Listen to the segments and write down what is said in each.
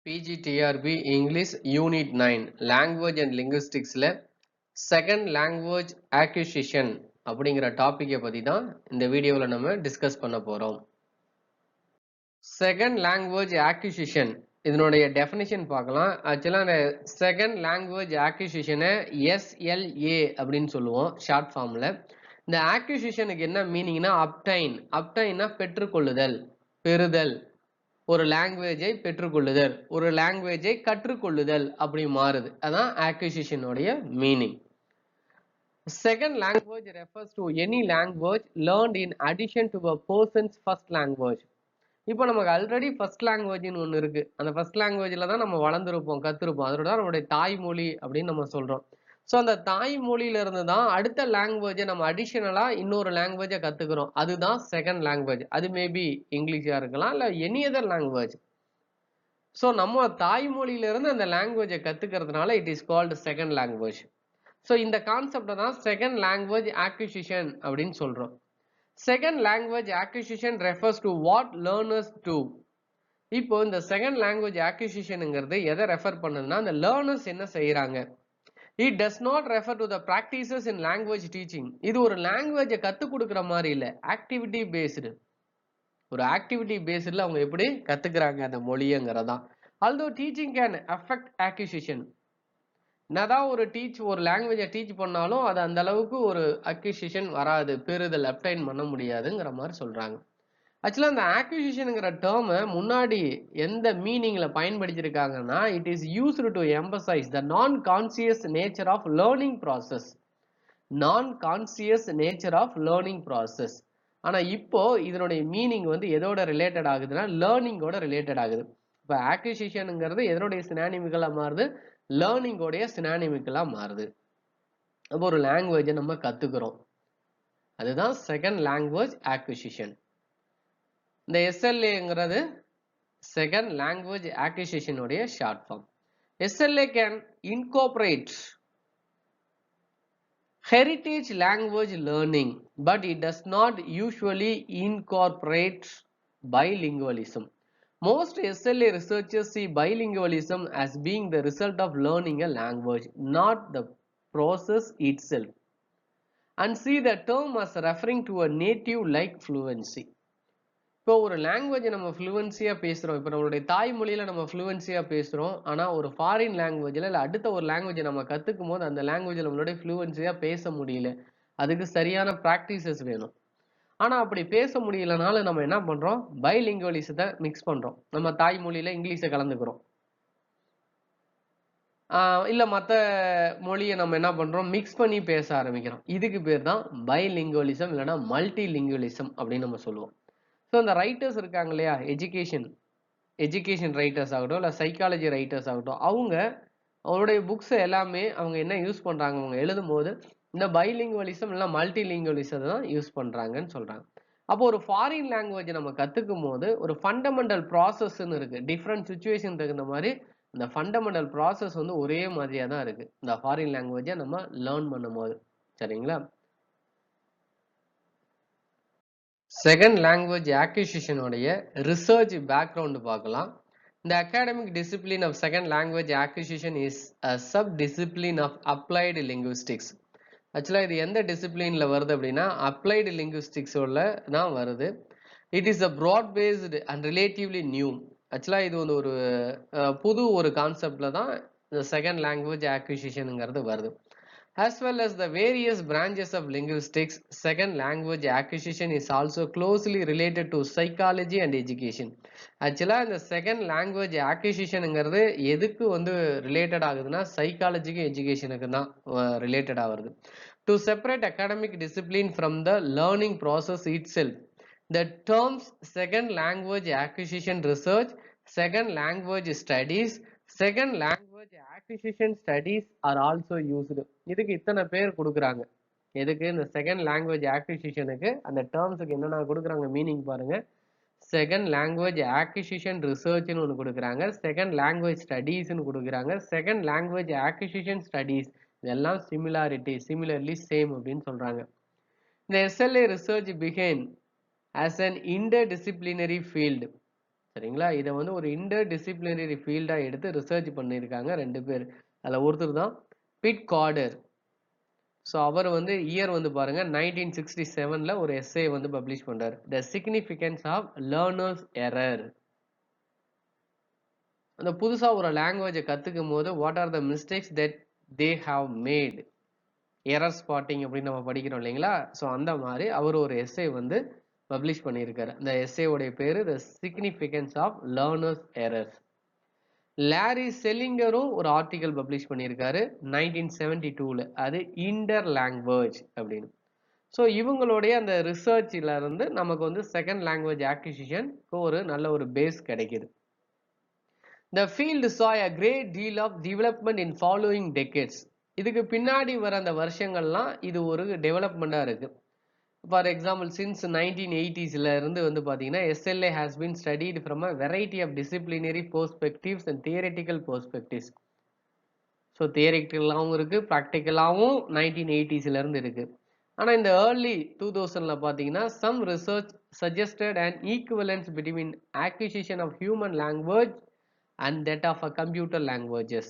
PGTRB English Unit 9 Language and Linguisticsல Second Language Acquisition அப்படிங்கிற டாபிக்கை பற்றி தான் இந்த வீடியோவில் நம்ம டிஸ்கஸ் பண்ண போகிறோம். Second Language Acquisition இதனுடைய டெஃபினிஷன் பார்க்கலாம். ஆக்சுவலாக அந்த செகண்ட் லாங்குவேஜ் ஆக்விசிஷனை SLA அப்படின்னு சொல்லுவோம் ஷார்ட் ஃபார்மில். இந்த ஆக்விசிஷனுக்கு என்ன மீனிங்னா அப்டைன்னா பெற்றுக்கொள்ளுதல், பெறுதல், ஒரு லாங்குவேஜை பெற்றுக்கொள்ளுதல், ஒரு லாங்குவேஜை கற்றுக்கொள்ளுதல் அப்படி மாறுது. அதான் ஆக்விசிஷனுடைய meaning. Second language refers to any language learned in addition to a person's first language. இப்போ நமக்கு ஆல்ரெடி ஃபர்ஸ்ட் லாங்குவேஜ்னு ஒன்று இருக்கு. அந்த ஃபர்ஸ்ட் லாங்குவேஜில் தான் நம்ம வளர்ந்துருப்போம், கற்றுருப்போம். அதோட தான் நம்மளுடைய தாய்மொழி அப்படின்னு நம்ம சொல்கிறோம். ஸோ அந்த தாய்மொழியிலிருந்து தான் அடுத்த லாங்குவேஜை நம்ம அடிஷனலாக இன்னொரு லாங்குவேஜை கற்றுக்குறோம். அதுதான் செகண்ட் லாங்குவேஜ். அது மேபி இங்கிலீஷாக இருக்கலாம், இல்லை எனி அதர் லாங்குவேஜ். ஸோ நம்ம தாய்மொழியிலிருந்து அந்த லாங்குவேஜை கற்றுக்கிறதுனால it is called second language. So இந்த கான்செப்டை தான் செகண்ட் லாங்குவேஜ் ஆக்விசிஷன் அப்படின்னு சொல்கிறோம். Second language acquisition refers to what learners do. இப்போ இந்த செகண்ட் லாங்குவேஜ் ஆக்விசிஷனுங்கிறது எதை ரெஃபர் பண்ணுதுன்னா, அந்த லேர்னர்ஸ் என்ன செய்யறாங்க. It does not refer to the practices in language teaching. இது ஒரு லாங்குவேஜை கற்றுக் கொடுக்குற மாதிரி இல்லை, ஆக்டிவிட்டி பேஸ்டு. ஒரு ஆக்டிவிட்டி பேஸ்டில் அவங்க எப்படி கற்றுக்குறாங்க அந்த மொழிங்கிறதான். Although teaching can affect acquisition. என்னதான் ஒரு லாங்குவேஜை டீச் பண்ணாலும் அது அந்த அளவுக்கு ஒரு அக்விசிஷன் வராது, பெறுதல் அப்டைன் பண்ண முடியாதுங்கிற மாதிரி சொல்றாங்க. ஆக்சுவலாக அந்த ஆக்விசிஷனுங்கிற டேர்மை முன்னாடி எந்த மீனிங்ல பயன்படுத்தியிருக்காங்கன்னா, it is used to emphasize the non conscious nature of learning process. Non conscious nature of learning process. ஆனா இப்போ இதனுடைய மீனிங் வந்து எதோட ரிலேட்டட் ஆகுதுன்னா, லேர்னிங்கோட ரிலேட்டட் ஆகுது. இப்போ ஆக்விசிஷனுங்கிறது எதனுடைய சினானிமிக்கலா மாறுது, லேர்னிங்கோடைய சினானிமிக்கலா மாறுது. அப்போ ஒரு லாங்குவேஜை நம்ம கத்துக்கிறோம், அதுதான் செகண்ட் லாங்குவேஜ் ஆக்விசிஷன். இந்த SLAங்கிறது செகண்ட் லாங்குவேஜ் ஆக்விசிஷனுடைய short form. SLA can incorporate heritage language learning, but it does not usually incorporate bilingualism. Most SLA researchers see bilingualism as being the result of learning a language, not the process itself, and see the term as referring to a native like fluency. இப்போ ஒரு லாங்குவேஜை நம்ம ஃப்ளூவன்சியாக பேசுகிறோம். இப்போ நம்மளுடைய தாய்மொழியில் நம்ம ஃப்ளூவன்சியாக பேசுகிறோம். ஆனால் ஒரு ஃபாரின் லாங்குவேஜில் இல்லை அடுத்த ஒரு லாங்குவேஜை நம்ம கற்றுக்கும் போது அந்த லாங்குவேஜில் நம்மளுடைய ஃப்ளூவன்சியாக பேச முடியல. அதுக்கு சரியான ப்ராக்டிசஸ் வேணும். ஆனால் அப்படி பேச முடியலனால நம்ம என்ன பண்ணுறோம், பைலிங்குவலிசத்தை மிக்ஸ் பண்ணுறோம். நம்ம தாய்மொழியில் இங்கிலீஷை கலந்துக்கிறோம், இல்லை மற்ற மொழியை நம்ம என்ன பண்ணுறோம், மிக்ஸ் பண்ணி பேச ஆரம்பிக்கிறோம். இதுக்கு பேர் தான் பைலிங்குவலிசம், இல்லைனா மல்டி லிங்குவலிசம் அப்படின்னு நம்ம சொல்லுவோம். ஸோ இந்த ரைட்டர்ஸ் இருக்காங்க இல்லையா, எஜுகேஷன் ரைட்டர்ஸ் ஆகட்டும், இல்லை சைக்காலஜி ரைட்டர்ஸ் ஆகட்டும், அவங்களுடைய புக்ஸை எல்லாமே அவங்க என்ன யூஸ் பண்ணுறாங்க, அவங்க எழுதும் போது இந்த பைலிங்குவலிசம் இல்லை மல்டி லிங்குவலிசத்தை தான் யூஸ் பண்ணுறாங்கன்னு சொல்கிறாங்க. அப்போ ஒரு ஃபாரின் லாங்குவேஜை நம்ம கற்றுக்கும் போது ஒரு ஃபண்டமெண்டல் ப்ராசஸ்ன்னு இருக்குது. டிஃப்ரெண்ட் சுச்சுவேஷன் தகுந்த மாதிரி இந்த ஃபண்டமெண்டல் ப்ராசஸ் வந்து ஒரே மாதிரியாக தான் இருக்குது இந்த ஃபாரின் லாங்குவேஜை நம்ம லேர்ன் பண்ணும் போது. சரிங்களா? செகண்ட் லாங்குவேஜ் ஆக்விசிஷன் உடைய ரிசர்ச் பேக்ரவுண்ட் பார்க்கலாம். இந்த academic discipline of second language acquisition is a sub discipline of applied linguistics. ஆக்சுவலாக இது எந்த டிசிப்ளினில் வருது அப்படின்னா, அப்ளைடு லிங்குவிஸ்டிக்ஸோட தான் வருது. It is a broad based and relatively new. ஆக்சுவலாக இது வந்து ஒரு புது ஒரு கான்செப்டில் தான் இந்த செகண்ட் லாங்குவேஜ் ஆக்விசிஷனுங்கிறது வருது. As well as the various branches of linguistics, second language acquisition is also closely related to psychology and education. Actually, இந்த second language acquisitionங்கிறது எதுக்கு வந்து ரிலேட்டட் ஆகுதுன்னா, சைக்காலஜிக்கும் எஜுகேஷனுக்கு தான் ரிலேட்டட் ஆகுது. To separate academic discipline from the learning process itself, the terms second language acquisition research, second language studies, second language acquisition studies are also used. இதுக்கு இத்தனை பேர் கொடுக்குறாங்க. எதுக்கு, இந்த செகண்ட் லாங்குவேஜ் ஆக்விசிஷனுக்கு அந்த டேர்ம்ஸுக்கு என்னென்ன கொடுக்குறாங்க மீனிங் பாருங்க. செகண்ட் லாங்குவேஜ் ஆக்விசிஷன் ரிசர்ச்னு ஒன்று கொடுக்குறாங்க, செகண்ட் லாங்குவேஜ் ஸ்டடீஸ்னு கொடுக்குறாங்க, செகண்ட் லாங்குவேஜ் ஆக்விசிஷன் ஸ்டடீஸ் இதெல்லாம் சிமிலர்லி சேம் அப்படின்னு சொல்றாங்க. இந்த SLA research began as an interdisciplinary field. சரிங்களா? இதை வந்து ஒரு இன்டர் டிசிப்ளினரி ஃபீல்டா எடுத்து ரிசர்ச் பண்ணியிருக்காங்க 2 பேர். அதில் ஒருத்தர் தான் பிட் கார்டர். ஸோ அவர் வந்து இயர் வந்து பாருங்க 1967ல ஒரு எஸ்ஸே வந்து பப்ளிஷ் பண்றாரு. The significance of learners error. அந்த புதுசா ஒரு லாங்குவேஜை கத்துக்கும் போது what are the mistakes that they have made, error spotting அப்படின்னு நம்ம படிக்கிறோம் இல்லைங்களா? ஸோ அந்த மாதிரி அவர் ஒரு எஸ்ஸே வந்து பப்ளிஷ் பண்ணியிருக்காரு. அந்த எஸ்ஸேவுடைய பேரு the significance of learners errors. Larry செல்லிங்கரும் ஒரு ஆர்டிகல் பப்ளிஷ் பண்ணியிருக்காரு 1972ல. அது இன்டர் லாங்குவேஜ் அப்படின்னு. ஸோ இவங்களுடைய அந்த ரிசர்ச்ல இருந்து நமக்கு வந்து செகண்ட் லாங்குவேஜ் அக்விசிஷனுக்கு ஒரு நல்ல ஒரு பேஸ் கிடைக்குது. The field saw a great deal of development in following decades. இதுக்கு பின்னாடி வர அந்த வருஷங்கள்லாம் இது ஒரு டெவலப்மெண்டா இருக்கு. ஃபார் எக்ஸாம்பிள் சின்ஸ் 1980ஸ்ல இருந்து வந்து பாத்தீங்கன்னா SLA has been studied from a variety of disciplinary perspectives and theoretical perspectives. So தியரிட்டிக்கலாகவும் இருக்கு, ப்ராக்டிக்கலாகவும் 1980ஸ்ல இருந்து இருக்கு. ஆனா இந்த ஏர்லி 2000ல பாத்தீங்கன்னா some research suggested an equivalence between acquisition of human language and that of a computer languages.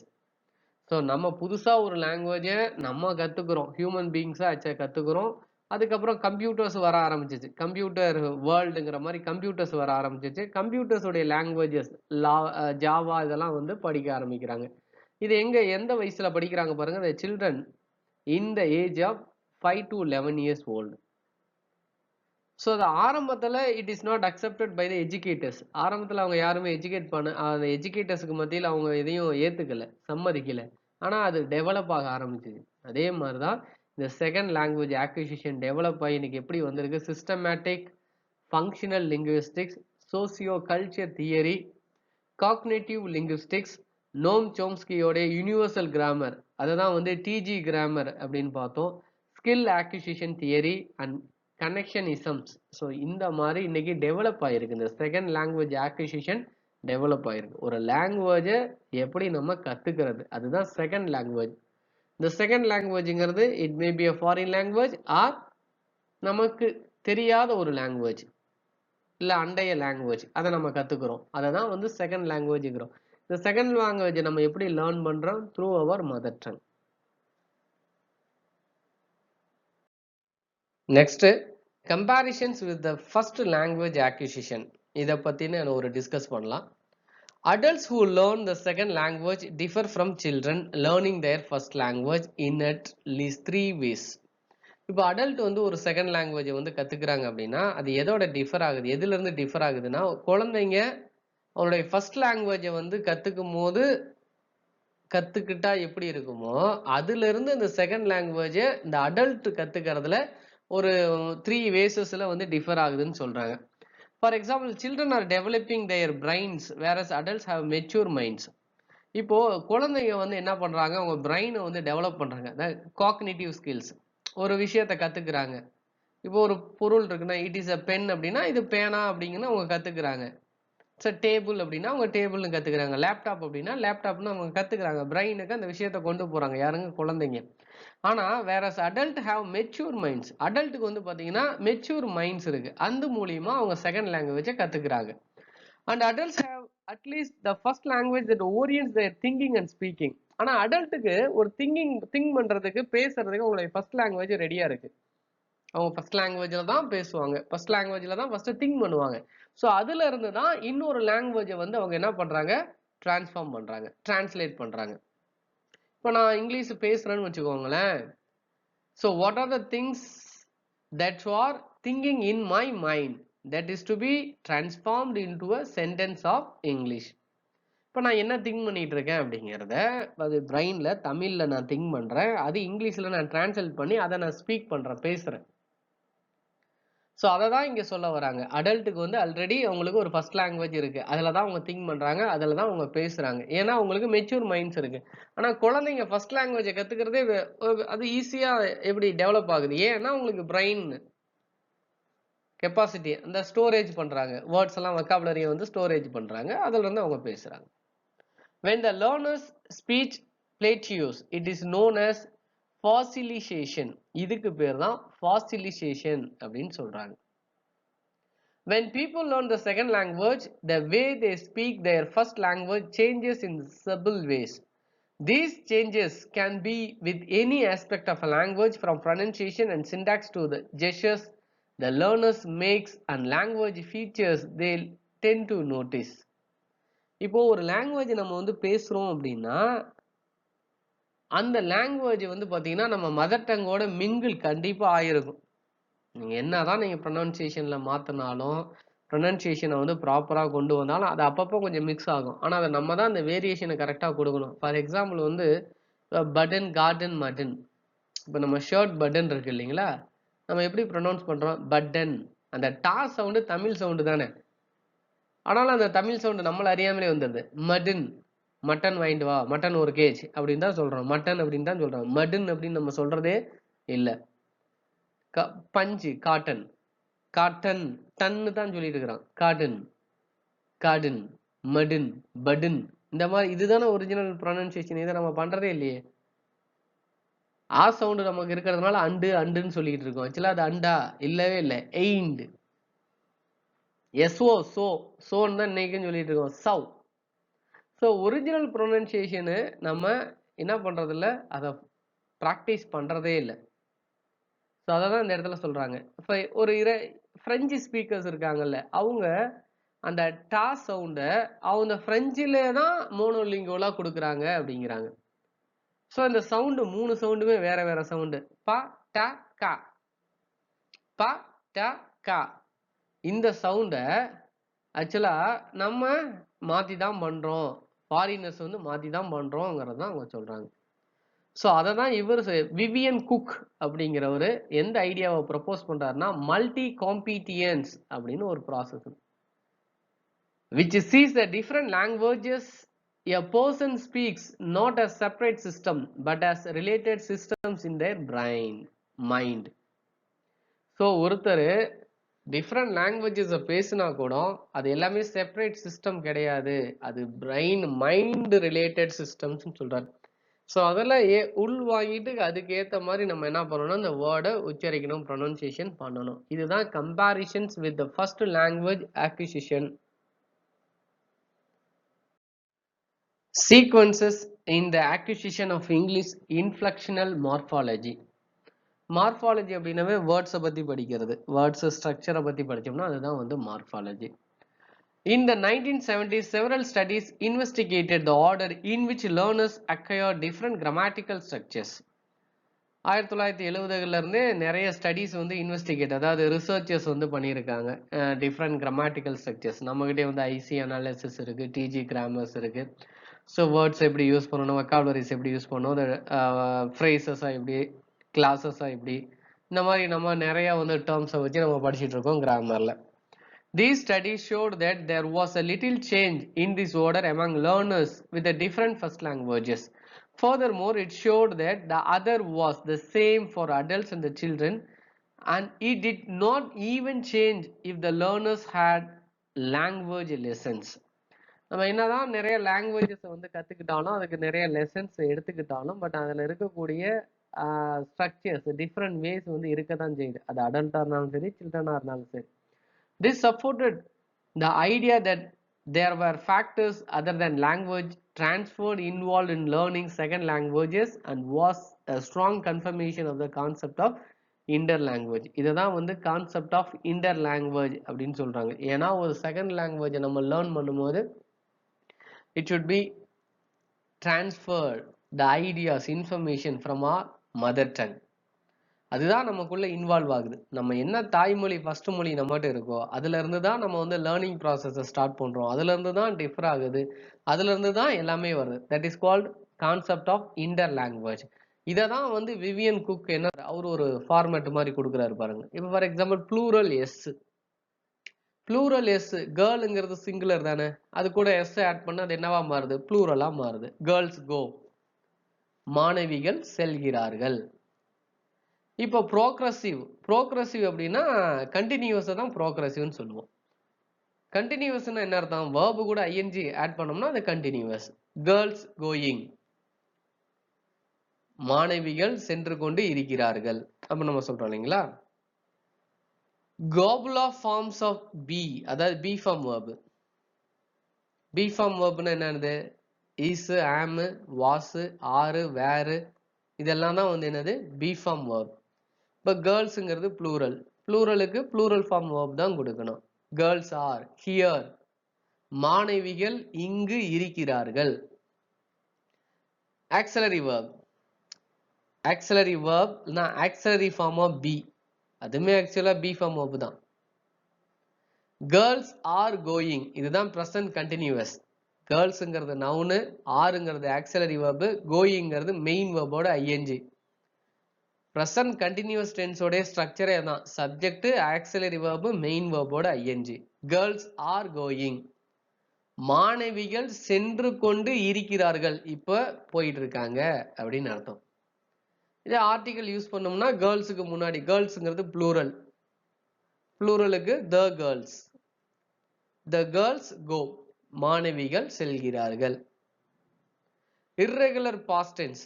So நம்ம புதுசா ஒரு லாங்குவேஜை நம்ம கத்துக்கிறோம், ஹியூமன் பீயிங்ஸா கத்துக்கிறோம். அதுக்கப்புறம் கம்ப்யூட்டர்ஸ் வர ஆரம்பிச்சிச்சு, கம்ப்யூட்டர் வேர்ல்டுங்கிற மாதிரி கம்ப்யூட்டர்ஸ் வர ஆரம்பிச்சிச்சு. கம்ப்யூட்டர்ஸோடைய லாங்குவேஜஸ் ஜாவா இதெல்லாம் வந்து படிக்க ஆரம்பிக்கிறாங்க. இது எந்த வயசுல படிக்கிறாங்க பாருங்க, the children in the age of 5 to 11 years old. So அது ஆரம்பத்தில் it is not accepted by the educators. ஆரம்பத்தில் அவங்க யாருமே அந்த எஜுகேட்டர்ஸுக்கு மத்தியில் அவங்க எதையும் ஏற்றுக்கலை, சம்மதிக்கலை. ஆனால் அது டெவலப் ஆக ஆரம்பிச்சிது. அதே மாதிரி தான் இந்த செகண்ட் லாங்குவேஜ் அக்விசிஷன் டெவலப் ஆகி இன்னைக்கு எப்படி வந்திருக்கு, systematic functional linguistics, socio culture theory, cognitive linguistics, Noam சோம்ஸ்கியோடைய யூனிவர்சல் கிராமர், அதை தான் வந்து டிஜி கிராமர் அப்படின்னு பார்த்தோம், skill acquisition theory and connectionisms. So இந்த மாதிரி இன்னைக்கு டெவலப் ஆயிருக்கு. இந்த செகண்ட் லாங்குவேஜ் அக்விசிஷன் டெவலப் ஆயிருக்கு. ஒரு லாங்குவேஜை எப்படி நம்ம கத்துக்கிறது, அதுதான் செகண்ட் லாங்குவேஜ். இந்த செகண்ட் லாங்குவேஜ்ங்கிறது it may be a foreign language or நமக்கு தெரியாத ஒரு லாங்குவேஜ், இல்லை அண்டைய லாங்குவேஜ், அதை நம்ம கத்துக்கிறோம். அதை தான் வந்து செகண்ட் லாங்குவேஜ்ங்கிறோம். இந்த செகண்ட் லாங்குவேஜை நம்ம எப்படி லேர்ன் பண்றோம்? Through our mother tongue. Next comparisons with the first language acquisition. இதை பத்தின ஒரு டிஸ்கஸ் பண்ணலாம். Adults who learn the second language differ from children learning their first language in at least 3 ways. இப்போ adult வந்து ஒரு second லாங்குவேஜை வந்து கத்துக்கிறாங்க அப்படின்னா அது எதோட டிஃபர் ஆகுது, எதுல இருந்து டிஃபர் ஆகுதுன்னா, குழந்தைங்க அவருடைய ஃபர்ஸ்ட் லாங்குவேஜை வந்து கத்துக்கிட்டா எப்படி இருக்குமோ அதுல இருந்து இந்த செகண்ட் லாங்குவேஜை இந்த அடல்ட் கத்துக்கிறதுல ஒரு 3 வேசஸ்ல வந்து டிஃபர் ஆகுதுன்னு சொல்றாங்க. For example, children are developing their brains whereas adults have mature minds. இப்போ குழந்தைங்க வந்து என்ன பண்றாங்க, அவங்க பிரெயினை வந்து டெவலப் பண்றாங்க, காக்னிட்டிவ் ஸ்கில்ஸ். ஒரு விஷயத்தை கத்துக்கிறாங்க. இப்போ ஒரு பொருள் இருக்குன்னா இட் இஸ் அ பென் அப்படின்னா இது பேனா அப்படிங்கன்னு அவங்க கத்துக்கிறாங்க. டேபிள் அப்படின்னா அவங்க டேபிள்னு கத்துக்கிறாங்க. லேப்டாப் அப்படின்னா லேப்டாப்னு அவங்க கத்துக்கிறாங்க. பிரெயினுக்கு அந்த விஷயத்தை கொண்டு போறாங்க. யாருங்க? குழந்தைங்க. ஆனா வேற அடல்ட் ஹேவ் மெச்சூர் மைண்ட்ஸ். அடல்ட்டுக்கு வந்து பாத்தீங்கன்னா மெச்சூர் மைண்ட்ஸ் இருக்கு. அந்த மூலியமா அவங்க செகண்ட் லாங்குவேஜை கத்துக்கிறாங்க. And adults have at least the first language that orients their thinking and speaking. ஆனா அடல்ட்டுக்கு ஒரு திங்க் பண்றதுக்கு, பேசுறதுக்கு அவங்களுடைய ஃபர்ஸ்ட் லாங்குவேஜ் ரெடியா இருக்கு. அவங்க ஃபர்ஸ்ட் லாங்குவேஜ்ல தான் பேசுவாங்க, ஃபர்ஸ்ட் லாங்குவேஜ்ல தான் ஃபர்ஸ்ட் திங்க் பண்ணுவாங்க. ஸோ அதுல இருந்து தான் இன்னொரு லாங்குவேஜை வந்து அவங்க என்ன பண்றாங்க, டிரான்ஸ்ஃபார்ம் பண்றாங்க, டிரான்ஸ்லேட் பண்றாங்க. இப்போ நான் இங்கிலீஷ் பேசுறேன்னு வச்சுக்கோங்களேன். So what are the things that are thinking in my mind that is to be transformed into a sentence of English. இப்போ நான் என்ன திங்க் பண்ணிட்டு இருக்கேன் அப்படிங்கிறத அது பிரெயின்ல தமிழ்ல நான் திங்க் பண்றேன், அது இங்கிலீஷ்ல நான் டிரான்ஸ்லேட் பண்ணி அதை நான் ஸ்பீக் பண்றேன், பேசுறேன். ஸோ அதை தான் இங்க சொல்ல வராங்க. அடல்ட்டுக்கு வந்து ஆல்ரெடி அவங்களுக்கு ஒரு ஃபர்ஸ்ட் லாங்குவேஜ் இருக்கு, அதில் தான் அவங்க திங்க் பண்றாங்க, அதில் தான் அவங்க பேசுறாங்க. ஏன்னா அவங்களுக்கு மெச்சூர் மைண்ட்ஸ் இருக்கு. ஆனா குழந்தைங்க ஃபர்ஸ்ட் லாங்குவேஜை கத்துக்கிறதே அது ஈஸியா எப்படி டெவலப் ஆகுது? ஏன்னா உங்களுக்கு பிரெயின் கெப்பாசிட்டி, அந்த ஸ்டோரேஜ் பண்றாங்க, வேர்ட்ஸ் எல்லாம் வொக்காபுலரியை வந்து ஸ்டோரேஜ் பண்றாங்க, அதுல இருந்து அவங்க பேசுறாங்க. when the learner's speech plateaus it is known as fossilization. இதுக்கு பேர் தான் fossilization அப்படின்னு சொல்றாங்க. When people learn the second language, the way they speak their first language changes in subtle ways. These changes can be with any aspect of a language, from pronunciation and syntax to the gestures the learners makes and language features they tend to notice. இப்போ ஒரு language நம்ம வந்து பேசுறோம் அப்படின்னா அந்த language வந்து பாத்தீங்கன்னா நம்ம மதர் டங்கோட மிங்கிள் கண்டிப்பா ஆயிருக்கும். நீங்க என்னதான் நீங்க ப்ரொனன்சியேஷன்ல மாத்தினாலும் ப்ரொனன்சியேஷனை வந்து ப்ராப்பரா கொண்டு வந்தாலும் அது அப்பப்போ கொஞ்சம் மிக்ஸ் ஆகும். ஆனா அதை நம்ம தான் அந்த வேரியேஷனை கரெக்டா கொடுக்கணும். ஃபார் எக்ஸாம்பிள் வந்து பட்டன், கார்டன், மட்டன். இப்போ நம்ம ஷர்ட் பட்டன் இருக்கு இல்லைங்களா, நம்ம எப்படி ப்ரொனவுன்ஸ் பண்றோம்? பட்டன். அந்த டா சவுண்டு தமிழ் சவுண்டு தானே, ஆனாலும் அந்த தமிழ் சவுண்டு நம்மள அறியாமலே வந்துடுது. மட்டன், மட்டன் வாங்கிட்டு வா, மட்டன் ஒரு கேஜ் அப்படின்னு தான் சொல்றோம். மட்டன் அப்படின்னு தான் சொல்றோம். மட்டன் அப்படின்னு நம்ம சொல்றதே இல்லை. பஞ்சு, காட்டன், காட்டன், டன்னு தான் சொல்லிட்டு இருக்கிறான். காட்டன், கார்டன், மடன், படன், இந்த மாதிரி இதுதானே ஒரிஜினல் ப்ரொனன்சியேஷன். இதை நம்ம பண்றதே இல்லையே. ஆ சவுண்டு நமக்கு இருக்கிறதுனால அண்டு அண்டுன்னு சொல்லிட்டு இருக்கோம். ஆக்சுவலா அது அண்டா இல்லவே இல்லை. எயிண்ட், எஸ்ஓ, சோ, சோன்னு தான் இன்னைக்குன்னு சொல்லிட்டு இருக்கோம். சவ். ஸோ ஒரிஜினல் ப்ரொனன்சியேஷனு நம்ம என்ன பண்றது இல்லை, அதை ப்ராக்டிஸ் பண்றதே இல்லை. ஸோ அதை தான் இந்த இடத்துல சொல்றாங்க. இப்போ ஒரு பிரெஞ்சு ஸ்பீக்கர்ஸ் இருக்காங்கல்ல, அவங்க அந்த டா சவுண்டை அவங்க பிரெஞ்சிலே தான் மோனோலிங்குவலா கொடுக்குறாங்க அப்படிங்கிறாங்க. ஸோ இந்த சவுண்டு 3 சவுண்டுமே வேற வேற சவுண்டு. ப ட க, ப ட க. இந்த சவுண்டை ஆக்சுவலா நம்ம மாத்தி தான் பண்றோம், ஃபாரினர்ஸ் வந்து மாத்தி தான் பண்றோங்கிறது தான் அவங்க சொல்றாங்க. ஸோ அதை தான் இவர் விவியன் குக் அப்படிங்கிறவர் எந்த ஐடியாவை ப்ரப்போஸ் பண்றாருன்னா, மல்டி காம்பீட்டியன்ஸ் அப்படின்னு ஒரு process, which sees the different languages a person speaks not as separate system but as related systems in their brain, mind. So ஒருத்தர் டிஃப்ரெண்ட் லாங்குவேஜஸ் பேசினா கூட அது எல்லாமே செப்பரேட் சிஸ்டம் கிடையாது, அது பிரெயின் மைண்ட் ரிலேட்டட் சிஸ்டம்ஸ் சொல்றாரு. ஸோ அதெல்லாம் உள் வாங்கிட்டு அதுக்கு ஏற்ற மாதிரி நம்ம என்ன பண்ணணும், இந்த வேர்டை உச்சரிக்கணும், ப்ரொனன்சியேஷன் பண்ணணும். இதுதான் comparisons with the first language acquisition. Sequences in the acquisition of English inflectional morphology. Morphology அப்படின்னாவே வேர்ட்ஸை பற்றி படிக்கிறது. வேர்ட்ஸ் ஸ்ட்ரக்சரை பற்றி படித்தோம்னா அதுதான் வந்து morphology. In the 1970s, several studies investigated the order in which learners acquire different grammatical structures. 1970களில் இருந்தே நிறைய studies வந்து இன்வெஸ்டிகேட், அதாவது ரிசர்ச்சர்ஸ் வந்து பண்ணியிருக்காங்க. டிஃப்ரெண்ட் கிராமட்டிக்கல் ஸ்ட்ரக்சர்ஸ் நம்மகிட்டே வந்து ஐசி அனாலிசிஸ் இருக்குது, டிஜி கிராமர்ஸ் இருக்குது. ஸோ வேர்ட்ஸ் எப்படி யூஸ் பண்ணணும், வெக்காபுலரிஸ் எப்படி யூஸ் பண்ணணும், ஃப்ரேசஸாக எப்படி, கிளாஸஸாக எப்படி, இந்த மாதிரி நம்ம நிறையா வந்து டேர்ம்ஸை வச்சு நம்ம படிச்சுட்டு இருக்கோம் கிராமரில். These studies showed that there was a little change in this order among learners with the different first languages. Furthermore, it showed that the other was the same for adults and the children, and it did not even change if the learners had language lessons. நம்ம என்னதான் நிறைய languages வந்து கற்றுக்கிட்டாலும் அதுக்கு நிறைய lessons எடுத்துக்கிட்டாலும் but அதில் இருக்கக்கூடிய structures different ways வந்து இருக்க தான் செய்யுது. அது அடல்ட்டாக இருந்தாலும் சரி, சில்ட்ரனாக இருந்தாலும் சரி. This supported the idea that there were factors other than language transferred involved in learning second languages and was a strong confirmation of the concept of interlanguage. இதுதான் வந்து கான்செப்ட் ஆஃப் இன்டர்லாங்குவேஜ் அப்படின்னு சொல்றாங்க. ஏன்னா ஒரு செகண்ட் லாங்குவேஜை நம்ம லேர்ன் பண்ணும்போது it should be transferred the ideas, information from our mother tongue. அதுதான் நமக்குள்ள இன்வால்வ் ஆகுது. நம்ம என்ன தாய்மொழி ஃபர்ஸ்ட் மொழி நம்மகிட்ட இருக்கோ அதுல இருந்து தான் நம்ம வந்து லேர்னிங் ப்ராசஸை ஸ்டார்ட் பண்றோம். அதுல இருந்து தான் டிஃபர் ஆகுது, அதுல இருந்து தான் எல்லாமே வருது. That is called concept of interlanguage. இதை தான் வந்து விவியன் குக் என்ன அவர் ஒரு ஃபார்மேட் மாதிரி கொடுக்குறாரு பாருங்க. இப்போ for example plural s, plural s, கேர்ளுங்கிறது சிங்குலர் தானே, அது கூட எஸ் ஆட் பண்ண அது என்னவா மாறுது, ப்ளூரலா மாறுது. கேர்ள்ஸ் கோ, மாணவிகள் செல்கிறார்கள். இப்போ ப்ரோக்ரஸிவ், ப்ரோக்ரஸிவ் அப்படின்னா கண்டினியூஸை தான் ப்ரோக்ரஸிவ்னு சொல்லுவோம். கண்டினியூஸ்னா என்ன அர்த்தம், வேர்பு கூட ஐஎன்ஜி ஆட் பண்ணோம்னா அது கண்டினியூஸ். கேர்ள்ஸ் கோயிங், மாணவிகள் சென்று கொண்டு இருக்கிறார்கள் அப்ப நம்ம சொல்றோம் இல்லைங்களா. Gobble of forms of be, அதாவது be form verb. be form verbனா என்னது? is, am, was, are, were இதெல்லாம் தான் வந்து என்னது? be form verb. இப்போ கேர்ள்ஸுங்கிறது plural. pluralக்கு plural form verb தான் கொடுக்கணும். girls are here. மாணவிகள் இங்கு இருக்கிறார்கள். auxiliary verb. auxiliary verb auxiliary form of be. அதுமே ஆக்சுவலா be form verb தான். girls are going, இதுதான் present continuous. girlsங்கிறது noun, areங்கிறது auxiliary verb, goingங்கிறது main verb ஓட ing. present continuous tense ஓட structure அதான், subject, auxiliary verb, main verb ஓட ing. girls are going. மாணவிகள் சென்று கொண்டு இருக்கிறார்கள், இப்ப போயிட்டு இருக்காங்க அப்படின்னு அர்த்தம். இதே ஆர்டிகல் யூஸ் பண்ணோம்னா கேர்ள்ஸுக்கு முன்னாடி, கேர்ள்ஸ்ங்கிறது plural, pluralக்கு the girls. the girls go, மாணவிகள் செல்கிறார்கள். irregular past tense,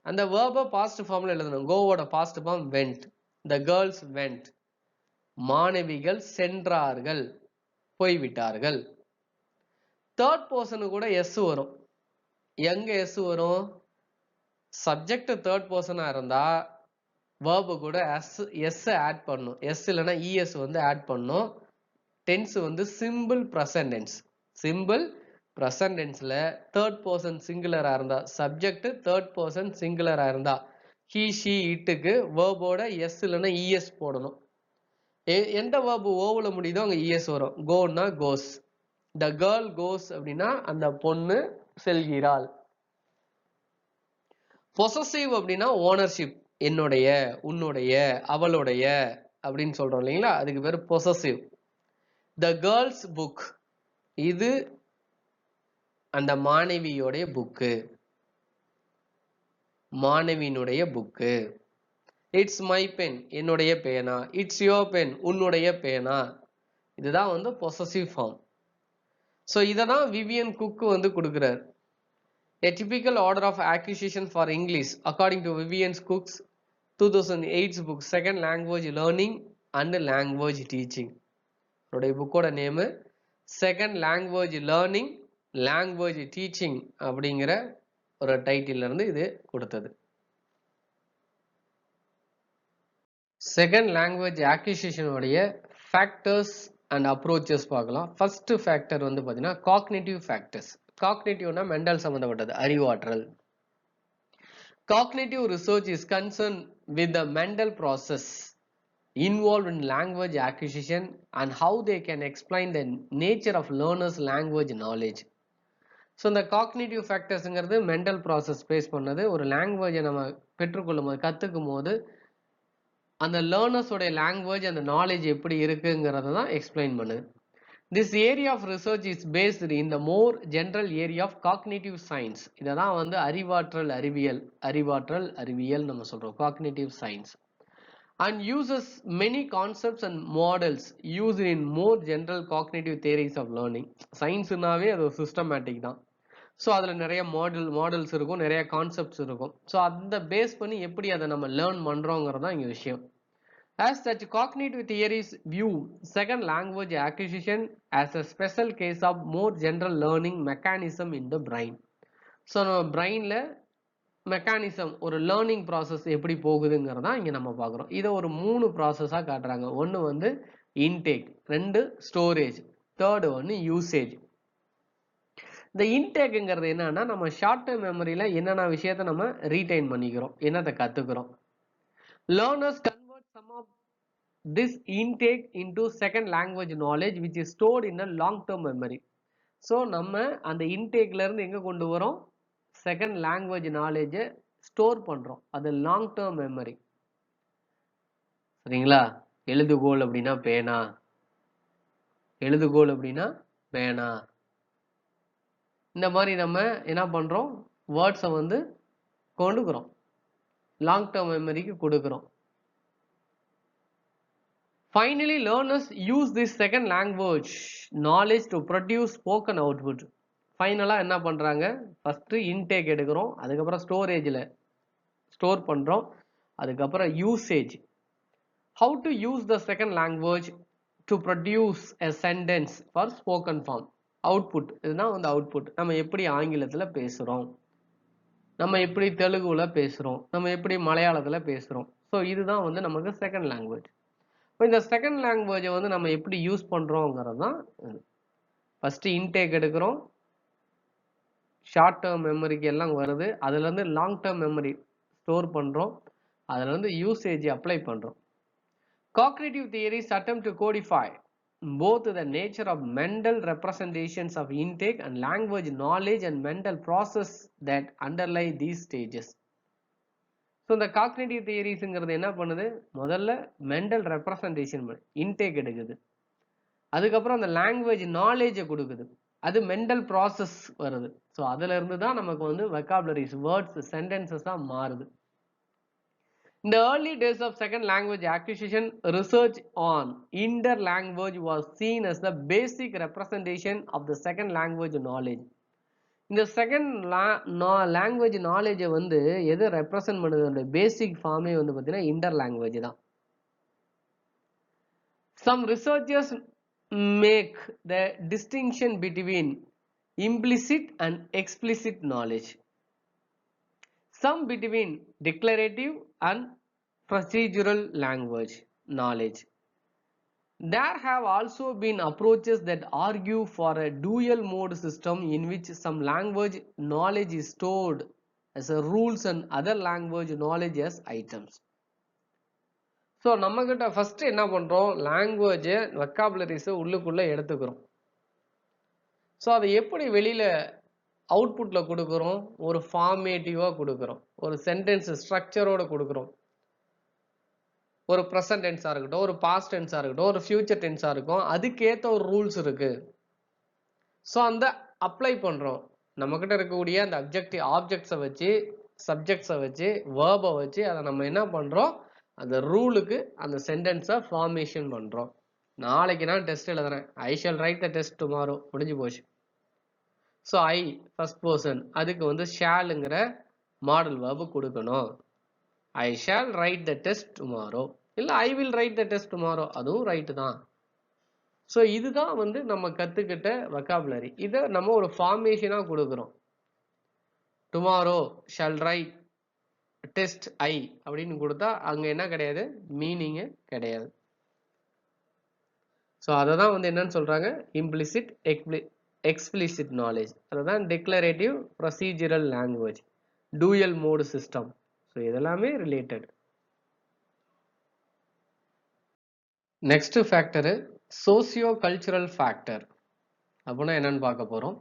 அந்த verb past formல எழுதணும். go ஓட past form went. the girls went, மாணவிகள் சென்றார்கள், போய்விட்டார்கள். third person கூட s வரும். எங்க s வரும்? subject third person இருந்தா verb கூட s add பண்ணும். s இல்லனா es வந்து add பண்ணும். tense வந்து simple present tense. simple present tenseல third person singular இருந்தா, subject third person singular இருந்தா he, she, itக்கு verb ஓட s இல்லனா es போடணும். எந்த verb ஓவுல முடியுதோ அங்க es வரும். goனா goes. the girl goes அப்படின்னா அந்த பொண்ணு செல்கிறாள். possessive அப்படின்னா ownership, என்னுடைய, உன்னுடைய, அவளுடைய அப்படின்னு சொல்றோம் இல்லைங்களா, அதுக்கு பேரு possessive. the girls book, இது அந்த மாணவியோடைய புக்கு, மாணவியினுடைய புக்கு. it's my pen, என்னுடைய பேனா. it's your pen, உன்னுடைய பேனா. இதுதான் வந்து possessive form. so இததான் விவியன் குக் வந்து கொடுக்கிறார். a typical order of acquisition for English according to Vivian Cook's 2008 book Second Language Learning and Language Teaching. அவருடைய புக்கோட name second language learning language teaching அப்படிங்கிற ஒரு டைட்டில் இருந்து இது கொடுத்தது. செகண்ட் லாங்குவேஜ் அக்விசிஷன் உடைய ஃபேக்டர்ஸ் அண்ட் அப்ரோச்சஸ் பார்க்கலாம். First factor வந்து பார்த்தீங்கன்னா காக்னிட்டிவ் ஃபேக்டர்ஸ். காக்னிட்டிவ்னா மெண்டல் சம்பந்தப்பட்டது, அறிவாற்றல். Cognitive research is concern with the mental process involved in language acquisition and how they can explain the nature of learners language knowledge. so இந்த cognitive factorsங்கிறது mental process base பண்ணது. ஒரு language நம்ம பெற்றுக்கொள்ளும் போது, கத்துக்கும் போது அந்த learners உடைய language அந்த knowledge எப்படி இருக்குங்கிறத தான் எக்ஸ்பிளைன் பண்ணுது. this area of research is based in the more general area of cognitive science. இதை தான் வந்து அறிவாற்றல் அறிவியல், அறிவாற்றல் அறிவியல் நம்ம சொல்றோம், cognitive science. and uses many concepts and models used in more general cognitive theories of learning. சயின்ஸ்னாவே அது ஒரு சிஸ்டமேட்டிக் தான். ஸோ அதில் நிறைய மாடல்ஸ் இருக்கும், நிறைய கான்செப்ட்ஸ் இருக்கும். ஸோ அந்த பேஸ் பண்ணி எப்படி அதை நம்ம லேர்ன் பண்ணுறோங்கிறது தான் இங்கே விஷயம். as such cognitive theories view second language acquisition as a special case of more general learning mechanism in the brain. So நம்ம பிரெயினில் மெக்கானிசம், ஒரு லேர்னிங் ப்ராசஸ் எப்படி போகுதுங்கிறதா இங்கே நம்ம பார்க்குறோம். இதை ஒரு 3 ப்ராசஸாக காட்டுறாங்க. ஒன்று வந்து இன்டேக், 2 ஸ்டோரேஜ், தேர்டு ஒன்று யூசேஜ். இந்த இன்டேக்குங்கிறது என்னன்னா, நம்ம ஷார்ட் டேர்ம் மெமரியில் என்னென்ன விஷயத்த நம்ம ரீடைன் பண்ணிக்கிறோம், என்னத்தை கற்றுக்குறோம். Learners convert some of this intake into second language knowledge which is stored in a long term memory. So நம்ம அந்த இன்டேக்லேருந்து எங்கே கொண்டு வரோம், செகண்ட் லாங்குவேஜ் நாலேஜை ஸ்டோர் பண்ணுறோம், அது லாங் டேர்ம் மெமரி. சரிங்களா? எழுதுகோல் அப்படின்னா பேனா, எழுதுகோல் அப்படின்னா பேனா. இந்த மாதிரி நம்ம என்ன பண்ணுறோம், வேர்ட்ஸை வந்து கொண்டுக்கிறோம், லாங் டேர்ம் மெமரிக்கு கொடுக்குறோம். Finally, learners use this second language knowledge to produce spoken output. ஃபைனலாக என்ன பண்ணுறாங்க, ஃபஸ்ட்டு இன்டேக் எடுக்கிறோம், அதுக்கப்புறம் ஸ்டோரேஜில் ஸ்டோர் பண்ணுறோம், அதுக்கப்புறம் usage, how to use the second language to produce a sentence for spoken form. Output இதுதான் வந்து output. நம்ம எப்படி ஆங்கிலத்துல பேசுறோம், நம்ம எப்படி தெலுங்குல பேசுறோம், நம்ம எப்படி மலையாளத்துல பேசுறோம். ஸோ இதுதான் வந்து நமக்கு செகண்ட் லாங்குவேஜ். இப்போ இந்த செகண்ட் லாங்குவேஜை வந்து நம்ம எப்படி யூஸ் பண்றோங்கிறது தான். ஃபர்ஸ்ட் இன்டேக் எடுக்கிறோம், ஷார்ட் டேர்ம் மெமரிக்கு எல்லாம் வருது, அதுல இருந்து லாங் டேர்ம் மெமரி ஸ்டோர் பண்றோம், அதுல இருந்து யூசேஜ் அப்ளை பண்றோம். Cognitive theories attempt to codify both the nature of mental representations of intake and language knowledge and mental process that underlie these stages. So இந்த cognitive theoriesங்கிறது என்ன பண்ணுது, முதல்ல mental representation intake எடுக்குது, அதுக்கப்புறம் அந்த லாங்குவேஜ் நாலேஜை கொடுக்குது, அது மென்டல் ப்ராசஸ் வருது. ஸோ அதுல இருந்து தான் நமக்கு வந்து வெக்காபுலரிஸ், வேர்ட்ஸ், சென்டென்சஸாக மாறுது. In the early days of second language acquisition, research on interlanguage was seen as the basic representation of the second language knowledge. இந்த செகண்ட் லாங்குவேஜ் நாலேஜை வந்து எது ரெப்ரசன்ட் பண்ணுது, பேசிக் ஃபார்மே வந்து பார்த்தீங்கன்னா இன்டர் லாங்குவேஜ் தான். Some researchers make the distinction between implicit and explicit knowledge, some between declarative and procedural language knowledge. There have also been approaches that argue for a dual mode system in which some language knowledge is stored as a rules and other language knowledge as items. So நம்மக்கிட்ட first என்ன பண்ணுறோம், லாங்குவேஜை வெக்காபுலரிஸை உள்ளுக்குள்ளே எடுத்துக்கிறோம். So அதை எப்படி வெளியில் அவுட்புட்டில் கொடுக்குறோம், ஒரு ஃபார்மேட்டிவாக கொடுக்குறோம், ஒரு சென்டென்ஸ் ஸ்ட்ரக்சரோடு கொடுக்குறோம். ஒரு ப்ரெசன்ட் டென்ஸாக இருக்கட்டும், ஒரு பாஸ்ட் டென்ஸாக இருக்கட்டும், ஒரு ஃபியூச்சர் டென்ஸாக இருக்கும், அதுக்கேற்ற ஒரு ரூல்ஸ் இருக்கு. ஸோ அந்த அப்ளை பண்ணுறோம். நம்மக்கிட்ட இருக்கக்கூடிய அந்த ஆப்ஜெக்ட்ஸை வச்சு, சப்ஜெக்ட்ஸை வச்சு, வேர்பை வச்சு அதை நம்ம என்ன பண்ணுறோம், அந்த ரூலுக்கு அந்த சென்டென்ஸை ஃபார்மேஷன் பண்ணுறோம். நாளைக்கு நான் டெஸ்ட் எழுதுறேன், ஐ shall write the test tomorrow, முடிஞ்சு போச்சு. ஸோ ஐ ஃபர்ஸ்ட் பர்சன், அதுக்கு வந்து ஷாலுங்கிற மாடல் வேர்பு கொடுக்கணும். I shall write the test tomorrow, இல்லை I will write the test tomorrow, அதுவும் ரைட்டு தான். ஸோ இதுதான் வந்து நம்ம கற்றுக்கிட்ட வெக்காபுலரி. இதை நம்ம ஒரு ஃபார்மேஷனாக கொடுக்குறோம். டுமாரோ ஷால் ரைட் டெஸ்ட் ஐ அப்படின்னு கொடுத்தா அங்கே என்ன கிடையாது, மீனிங்கு கிடையாது. ஸோ அதை தான் வந்து என்னன்னு சொல்கிறாங்க, இம்ப்ளிசிட் எக்ஸ்பிளிசிட் நாலேஜ். அதை தான் declarative procedural language, dual mode system. So இதெல்லாமே related. Next factor socio cultural factor. அப்படின்னா என்னன்னு பார்க்க போகிறோம்.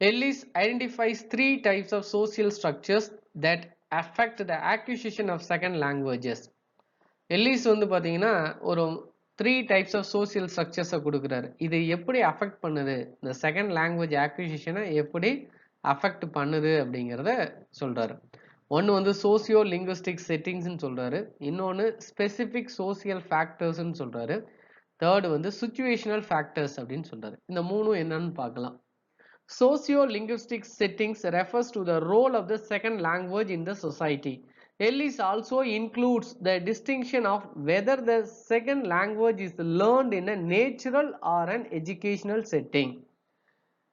Ellis identifies 3 types of social structures that affect the acquisition of second languages. Ellis வந்து பார்த்தீங்கன்னா ஒரு 3 types of social structures கொடுக்குறாரு. இது எப்படி அஃபெக்ட் பண்ணுது, இந்த செகண்ட் லாங்குவேஜ் ஆக்விசிஷனை எப்படி அஃபெக்ட் பண்ணுது அப்படிங்கிறத சொல்றாரு. ஒன்று வந்து சோசியோ லிங்குவிஸ்டிக் செட்டிங்ஸ்ன்னு சொல்றாரு, இன்னொன்று ஸ்பெசிஃபிக் சோசியல் ஃபேக்டர்ஸ்ன்னு சொல்றாரு, தேர்டு வந்து சுச்சுவேஷனல் ஃபேக்டர்ஸ் அப்படின்னு சொல்றாரு. இந்த மூணும் என்னன்னு பார்க்கலாம். Socio-linguistic settings refers to the role of the second language in the society. Ellis also includes the distinction of whether the second language is learned in a natural or an educational setting.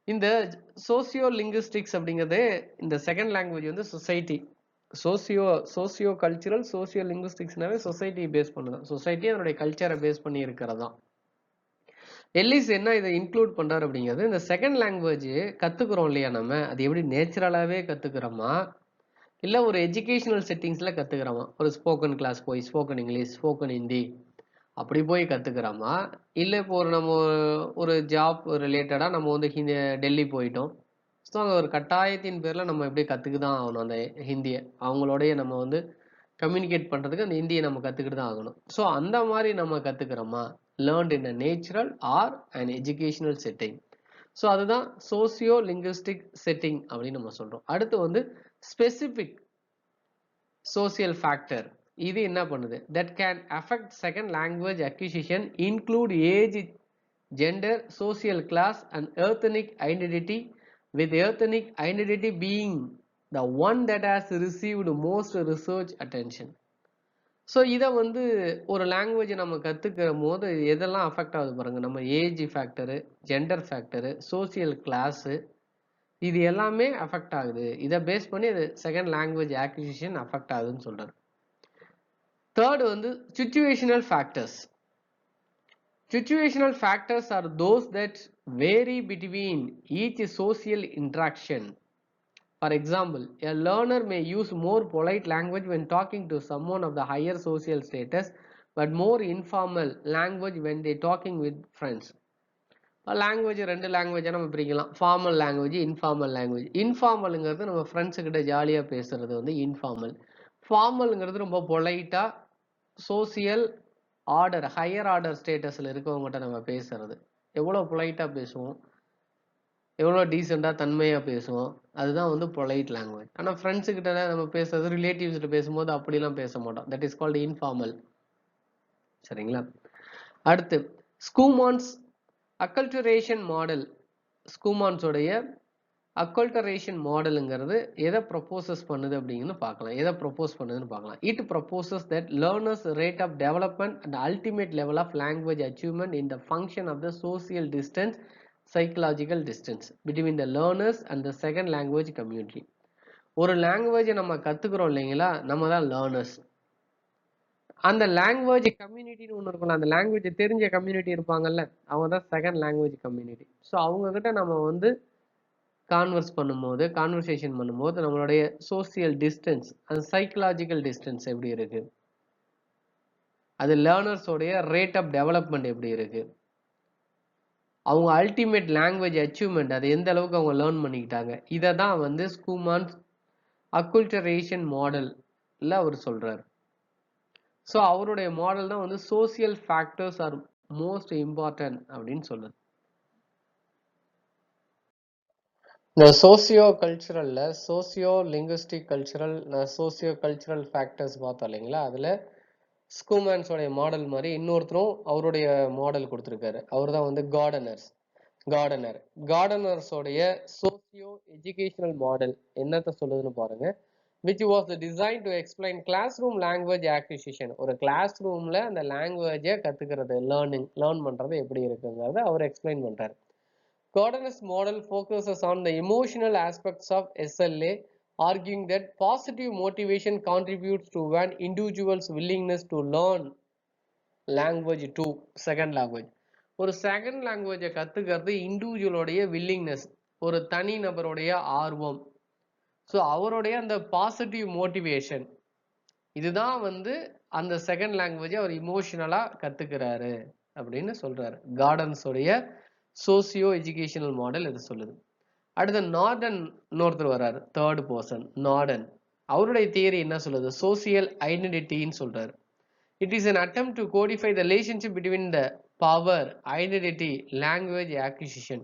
இந்த socio-linguistics அப்படிங்கிறது இந்த second language வந்து society, socio cultural socio லிங்குவிஸ்டிக்ஸ்னாவே society base பண்ணுதான், society அதனுடைய கல்ச்சரை base பண்ணி இருக்கிறதான். Ellis என்ன இதை இன்க்ளூட் பண்றாரு அப்படிங்கிறது, இந்த செகண்ட் லாங்குவேஜ் கத்துக்கிறோம் இல்லையா நம்ம, அது எப்படி நேச்சுரலாவே கத்துக்கிறோமா, இல்லை ஒரு எஜுகேஷனல் செட்டிங்ஸ்ல கத்துக்கிறோமா, ஒரு ஸ்போக்கன் கிளாஸ் போய் ஸ்போக்கன் இங்கிலீஷ், ஸ்போக்கன் ஹிந்தி அப்படி போய் கத்துக்கிறோமா, இல்லை இப்போ நம்ம ஒரு ஜாப் ரிலேட்டடா நம்ம வந்து டெல்லி போயிட்டோம், ஸோ அங்கே ஒரு கட்டாயத்தின் பேர்ல நம்ம எப்படி கத்துக்குதான் ஆகணும் அந்த ஹிந்தியை, அவங்களோடைய நம்ம வந்து கம்யூனிகேட் பண்றதுக்கு அந்த ஹிந்தியை நம்ம கத்துக்கிட்டு தான் ஆகணும். ஸோ அந்த மாதிரி நம்ம கத்துக்கிறோமா, learned in a natural or an educational setting. So அதுதான் சோசியோ லிங்குவிஸ்டிக் செட்டிங் அப்படின்னு நம்ம சொல்றோம். அடுத்து வந்து ஸ்பெசிபிக் சோசியல் ஃபேக்டர். இது என்ன பண்ணுது, that can affect second language acquisition include age, gender, social class and ethnic identity, with ethnic identity being the one that has received most research attention. So இதை வந்து ஒரு லாங்குவேஜ் நம்ம கற்றுக்கிற போது எதெல்லாம் அஃபெக்ட் ஆகுது பாருங்க. நம்ம age factor, gender factor, social class, இது எல்லாமே அஃபெக்ட் ஆகுது. இதை பேஸ் பண்ணி அது செகண்ட் லாங்குவேஜ் ஆக்விசிஷன் அஃபெக்ட் ஆகுதுன்னு சொல்றாரு. தேர்ட் வந்து situational factors. Situational factors are those that vary between each social interaction. For example, a learner may use more polite language when talking to someone of the higher social status, but more informal language when they talking with friends. Language ரெண்டு லாங்குவேஜாக நம்ம பிரிக்கலாம். Formal language, informal language. இன்ஃபார்மலுங்கிறது நம்ம ஃப்ரெண்ட்ஸுக்கிட்ட ஜாலியாக பேசுறது வந்து இன்ஃபார்மல். ஃபார்மலுங்கிறது ரொம்ப பொலைட்டாக சோசியல் ஆர்டர், ஹையர் ஆர்டர் ஸ்டேட்டஸில் இருக்கவங்ககிட்ட நம்ம பேசுறது. எவ்வளோ பொலைட்டாக பேசுவோம், எவ்வளோ டீசெண்டாக தன்மையாக பேசுவோம், அதுதான் வந்து பொலைட் லாங்குவேஜ். ஆனால் ஃப்ரெண்ட்ஸுக்கிட்ட நம்ம பேசுறது, ரிலேட்டிவ்ஸ்கிட்ட பேசும்போது அப்படிலாம் பேச மாட்டோம். That is called informal. சரிங்களா? அடுத்து ஸ்கூமான்ஸ் அக்கல்டரேஷன் மாடல். ஸ்கூமான்ஸோடைய அக்கல்டரேஷன் மாடலுங்கிறது எதை ப்ரொபோசஸ் பண்ணுது அப்படின்னு பார்க்கலாம். எதை ப்ரொபோஸ் பண்ணுதுன்னு பார்க்கலாம். It proposes that learners rate of development and ultimate level of language achievement in the function of the social distance, psychological distance between the learners and the second language community. ஒரு லாங்குவேஜை நம்ம கற்றுக்குறோம் இல்லைங்களா, நம்ம தான் learners. அந்த language கம்யூனிட்டின்னு ஒன்று இருக்கும்ல, அந்த லாங்குவேஜ் தெரிஞ்ச கம்யூனிட்டி இருப்பாங்கல்ல, அவங்க தான் செகண்ட் லாங்குவேஜ் கம்யூனிட்டி. ஸோ அவங்கக்கிட்ட நம்ம வந்து கான்வர்சேஷன் பண்ணும்போது நம்மளுடைய சோசியல் டிஸ்டன்ஸ், அந்த சைக்கலாஜிக்கல் டிஸ்டன்ஸ் எப்படி இருக்கு, அது லேர்னர்ஸோடைய ரேட் ஆஃப் டெவலப்மெண்ட் எப்படி இருக்கு, அவங்க அல்டிமேட் லாங்குவேஜ் அச்சீவ்மெண்ட் அது எந்த அளவுக்கு அவங்க லேர்ன் பண்ணிக்கிட்டாங்க, இதை தான் வந்து ஸ்கூமான்ஸ் அக்குல்டரேஷன் மாடல்ல அவர் சொல்றாரு. ஸோ அவருடைய மாடல் தான் வந்து social factors are most important அப்படின்னு சொல்லுது. இந்த சோசியோ கல்ச்சுரலில் socio linguistic cultural, socio cultural factors பார்த்தோம் இல்லைங்களா, அதில் ஸ்கூமேன்ஸோடைய மாடல் மாதிரி இன்னொருத்தரும் அவருடைய மாடல் கொடுத்துருக்காரு. அவர் தான் வந்து கார்டனர்ஸோடைய சோசியோ எஜுகேஷனல் மாடல் என்னத்தை சொல்லுதுன்னு பாருங்க. which was designed to explain classroom language acquisition. ஒரு கிளாஸ் ரூம்ல அந்த லாங்குவேஜை கத்துக்கிறது, லேர்ன் பண்றது எப்படி இருக்குங்கிறத அவர் எக்ஸ்பிளைன் பண்றாரு. Gardner's model focuses on the emotional aspects of SLA, arguing that positive motivation contributes to an individual's willingness to learn language to second language. ஒரு செகண்ட் லாங்குவேஜை கத்துக்கிறது இண்டிவிஜுவலோடைய வில்லிங்னஸ், ஒரு தனி நபருடைய ஆர்வம். ஸோ அவருடைய அந்த பாசிட்டிவ் மோட்டிவேஷன் இதுதான் வந்து அந்த செகண்ட் லாங்குவேஜை அவர் இமோஷனலாக கற்றுக்கிறாரு அப்படின்னு சொல்கிறாரு. கார்டன்ஸோடைய சோசியோ எஜுகேஷனல் மாடல் இது சொல்லுது. அடுத்த நார்டன் இன்னொருத்தர் வர்றாரு, தேர்ட் பர்சன் நார்டன். அவருடைய தியரி என்ன சொல்லுது, சோசியல் ஐடென்டிட்டின்னு சொல்கிறாரு. It is an attempt to codify the relationship between the power, identity, language acquisition.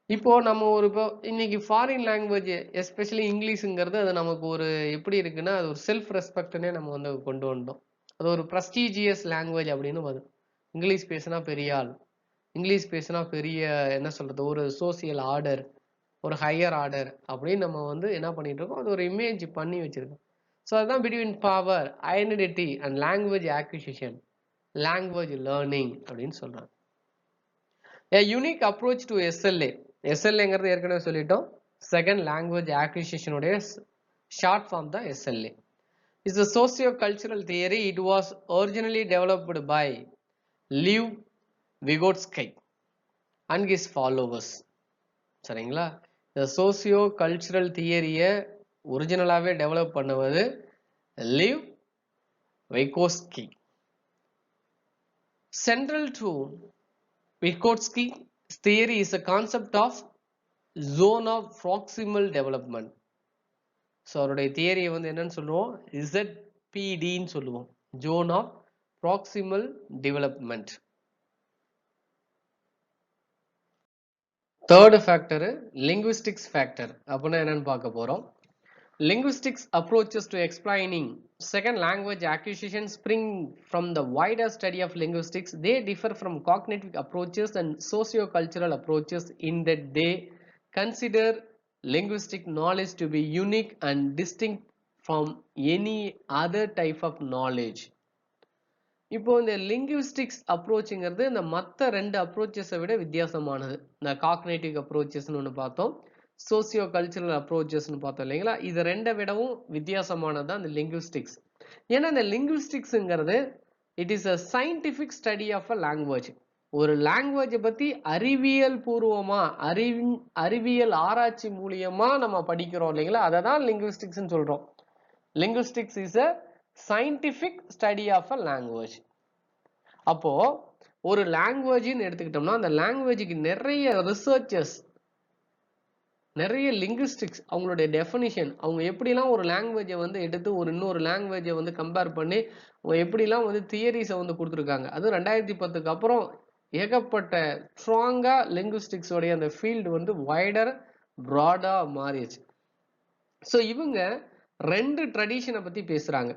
இப்போ நம்ம இப்போ இன்னைக்கு ஃபாரின் லாங்குவேஜ் எஸ்பெஷலி இங்கிலீஷுங்கிறது அது நமக்கு ஒரு எப்படி இருக்குன்னா, அது ஒரு செல்ஃப் ரெஸ்பெக்ட்னே நம்ம வந்து கொண்டு வந்தோம். அது ஒரு ப்ரெஸ்டீஜியஸ் லாங்குவேஜ் அப்படின்னு வரும். இங்கிலீஷ் பேசினா பெரிய ஆள், இங்கிலீஷ் பேசினா பெரிய என்ன சொல்றது, ஒரு சோசியல் ஆர்டர், ஒரு ஹையர் ஆர்டர் அப்படின்னு நம்ம வந்து என்ன பண்ணிட்டு இருக்கோம், அது ஒரு இமேஜ் பண்ணி வச்சிருக்கோம். ஸோ அதுதான் between power, identity and language acquisition, language learning அப்படின்னு சொல்றாங்க. A unique approach to SLA. SLAங்கிறது ஏற்கனவே சொல்லிட்டோம், செகண்ட் லாங்குவேஜ் ஆக்விசிஷன் உடைய ஷார்ட் ஃபார்ம் தான் SLA. It's a socio-cultural theory. It was originally developed by Lev Vygotsky and his followers. சரிங்களா? இந்த socio cultural தியரியை ஒரிஜினலாகவே develop பண்ணுவது live வைகோஸ்கி. Central to Vygotsky's theory is a concept of zone of proximal development. So அவருடைய தியரியை வந்து என்னன்னு சொல்லுவோம், ZPDன்னு சொல்லுவோம், zone of proximal development. Third factor linguistics factor. அப்படின்னா என்னன்னு பார்க்க போகிறோம். Linguistics approaches to explaining second language acquisition spring from the wider study of linguistics. They differ from cognitive approaches and socio-cultural approaches in that they consider linguistic knowledge to be unique and distinct from any other type of knowledge. இப்போ இந்த linguistics approachங்கிறது இந்த மற்ற ரெண்டு அப்ரோச்சஸை விட வித்தியாசமானது. இந்த cognitive அப்ரோச்சஸ்னு ஒன்று பார்த்தோம், சோசியோ கல்ச்சரல் அப்ரோச்சஸ்னு பார்த்தோம் இல்லைங்களா. இது ரெண்டை விடவும் வித்தியாசமானது தான் இந்த லிங்குவிஸ்டிக்ஸ். ஏன்னா இந்த லிங்குவிஸ்டிக்ஸுங்கிறது it is a scientific study of a language. ஒரு லாங்குவேஜை பற்றி அறிவியல் பூர்வமா அறிவியல் ஆராய்ச்சி மூலியமா நம்ம படிக்கிறோம் இல்லைங்களா, அதை தான் லிங்குவிஸ்டிக்ஸ்னு சொல்றோம். linguistics is a scientific study of a language. அப்போ ஒரு லாங்குவேஜ்னு எடுத்துக்கிட்டோம்னா அந்த லாங்குவேஜுக்கு நிறைய ரிசர்ச்சர்ஸ், நிறைய லிங்குவிஸ்டிக்ஸ், அவங்களுடைய டெஃபினிஷன், அவங்க எப்படிலாம் ஒரு லாங்குவேஜை வந்து எடுத்து ஒரு இன்னொரு லாங்குவேஜை வந்து கம்பேர் பண்ணி அவங்க எப்படிலாம் வந்து தியரிஸை வந்து கொடுத்துருக்காங்க. அது 2010க்கு அப்புறம் ஏகப்பட்ட ஸ்ட்ராங்கா லிங்குவிஸ்டிக்ஸோடைய அந்த ஃபீல்டு வந்து வைடர் ப்ராடா மாறிடுச்சு. ஸோ இவங்க ரெண்டு ட்ரெடிஷனை பத்தி பேசுறாங்க.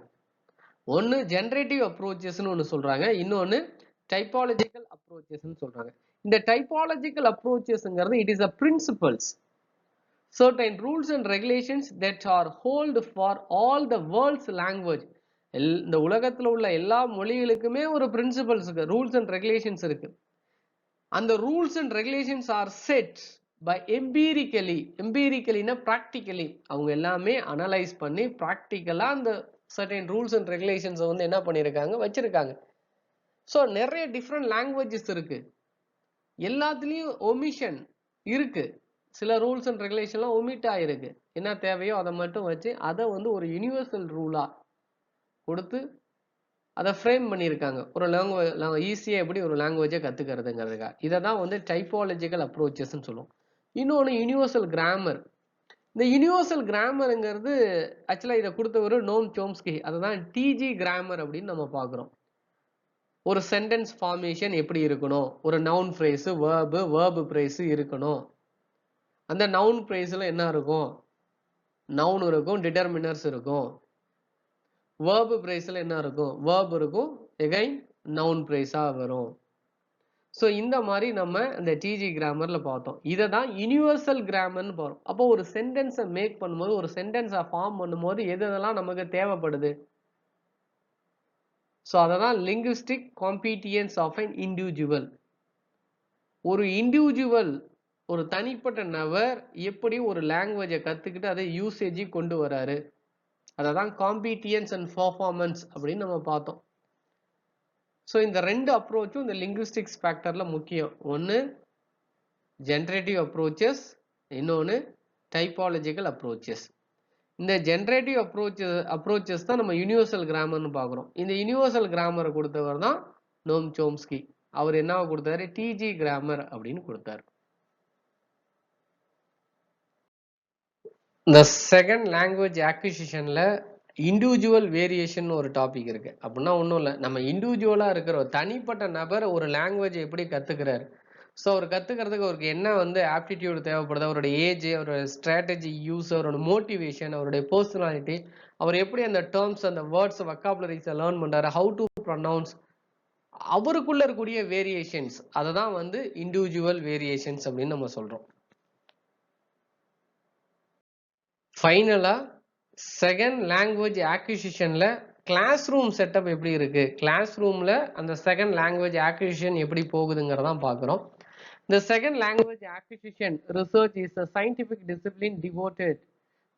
ஒன்னு ஜெனரேட்டிவ் அப்ரோச்சஸ்னு ஒன்று சொல்றாங்க, இன்னொன்னு டைபாலஜிக்கல் அப்ரோச்சஸ்னு சொல்றாங்க. இந்த டைபாலஜிக்கல் அப்ரோச்சஸ்ங்கிறது it is a principles, certain rules and regulations that are hold for all the world's language. இந்த உலகத்துல உள்ள எல்லா மொழிகளுக்குமே ஒரு பிரின்சிபல்ஸ் இருக்கு, ரூல்ஸ் அண்ட் ரெகுலேஷன்ஸ் இருக்கு. அந்த rules and regulations are set by empirically practically அவங்க எல்லாமே அனலைஸ் பண்ணி ப்ராக்டிக்கலா அந்த certain ரூல்ஸ் அண்ட் ரெகுலேஷன்ஸ் வந்து என்ன பண்ணிருக்காங்க, வச்சிருக்காங்க. ஸோ நிறைய டிஃப்ரெண்ட் லாங்குவேஜஸ் இருக்கு, எல்லாத்துலயும் ஒமிஷன் இருக்கு, சில ரூல்ஸ் அண்ட் ரெகுலேஷன்லாம் ஒமிட் ஆயிருக்கு. என்ன தேவையோ அதை மட்டும் வச்சு அதை வந்து ஒரு யூனிவர்சல் ரூலா கொடுத்து அதை ஃப்ரேம் பண்ணியிருக்காங்க. ஒரு லாங்குவேஜ் ஈஸியா எப்படி ஒரு லாங்குவேஜை கத்துக்கிறதுங்கிறதுக்காக. இதை தான் வந்து டைபாலஜிக்கல் அப்ரோச்சஸ்ன்னு சொல்லுவோம். இன்னொன்று யூனிவர்சல் கிராமர். இந்த யூனிவர்சல் கிராமருங்கிறது ஆக்சுவலா இதை கொடுத்தவர் நோம் சோம்ஸ்கி. அதை தான் டிஜி கிராமர் அப்படின்னு நம்ம பார்க்குறோம். ஒரு சென்டென்ஸ் ஃபார்மேஷன் எப்படி இருக்கணும், ஒரு நவுன் ஃப்ரேஸு வேர்பு ஃப்ரேஸு இருக்கணும். அந்த நவுன் ஃப்ரேஸில் என்ன இருக்கும், நவுன் இருக்கும், டிட்டர்மினர்ஸ் இருக்கும். வேர்பு ஃப்ரேஸில் என்ன இருக்கும், வேர்ப் இருக்கும், எகைன் நவுன் ஃப்ரேஸாக வரும். ஸோ இந்த மாதிரி நம்ம இந்த டிஜி கிராமர்ல பார்த்தோம். இதை தான் யூனிவர்சல் கிராமர்னு போகிறோம். அப்போ ஒரு சென்டென்ஸை மேக் பண்ணும்போது, ஒரு சென்டென்ஸை ஃபார்ம் பண்ணும்போது எதெல்லாம் நமக்கு தேவைப்படுது, ஸோ அதை தான் லிங்குவிஸ்டிக் காம்பிடியன்ஸ் ஆஃப் அன் இண்டிவிஜுவல். ஒரு இண்டிவிஜுவல், ஒரு தனிப்பட்ட நபர் எப்படி ஒரு லாங்குவேஜை கற்றுக்கிட்டு அதை யூசேஜி கொண்டு வராரு, அதை தான் காம்பிடியன்ஸ் அண்ட் பர்ஃபார்மன்ஸ் அப்படின்னு நம்ம பார்த்தோம். ஸோ இந்த ரெண்டு அப்ரோச்சும் இந்த லிங்குவிஸ்டிக்ஸ் ஃபேக்டர்ல முக்கியம். ஒன்று ஜெனரேட்டிவ் அப்ரோச்சஸ், இன்னொன்று டைபாலஜிக்கல் அப்ரோச்சஸ். இந்த ஜெனரேட்டிவ் அப்ரோச்சஸ் தான் நம்ம யூனிவர்சல் கிராமர்னு பார்க்குறோம். இந்த யூனிவர்சல் கிராமரை கொடுத்தவர் தான் நோம் சோம்ஸ்கி. அவர் என்ன கொடுத்தாரு, டிஜி கிராமர் அப்படின்னு கொடுத்தாரு. இந்த செகண்ட் லாங்குவேஜ் அக்விசிஷன்ல இண்டிவிஜுவல் வேரியேஷன் ஒரு டாபிக் இருக்கு. அப்படின்னா ஒன்றும் இல்லை, நம்ம இண்டிவிஜுவலா இருக்கிற தனிப்பட்ட நபர் ஒரு லாங்குவேஜ் எப்படி கத்துக்கிறாரு, ஸோ அவர் கத்துக்கிறதுக்கு அவருக்கு என்ன வந்து ஆப்டிடியூட் தேவைப்படுது, அவருடைய ஏஜ், அவரோட ஸ்ட்ராட்டஜி யூஸ், அவரோட மோட்டிவேஷன், அவருடைய பர்சனாலிட்டி, அவர் எப்படி அந்த டேர்ம்ஸ், அந்த வேர்ட்ஸ், வொக்காபுலரிஸை லேர்ன் பண்றாரு, ஹவு டு ப்ரொனவுன்ஸ், அவருக்குள்ள இருக்கக்கூடிய வேரியேஷன்ஸ், அதை தான் வந்து இண்டிவிஜுவல் வேரியேஷன்ஸ் அப்படின்னு நம்ம சொல்றோம். ஃபைனலா செகண்ட் லாங்குவேஜ் அக்விசிஷன்ல கிளாஸ் ரூம் செட்டப் எப்படி இருக்கு, கிளாஸ் ரூம்ல அந்த செகண்ட் லாங்குவேஜ் அக்விசிஷன் எப்படி போகுதுங்கிறதான் பார்க்குறோம். The second language acquisition research is a scientific discipline devoted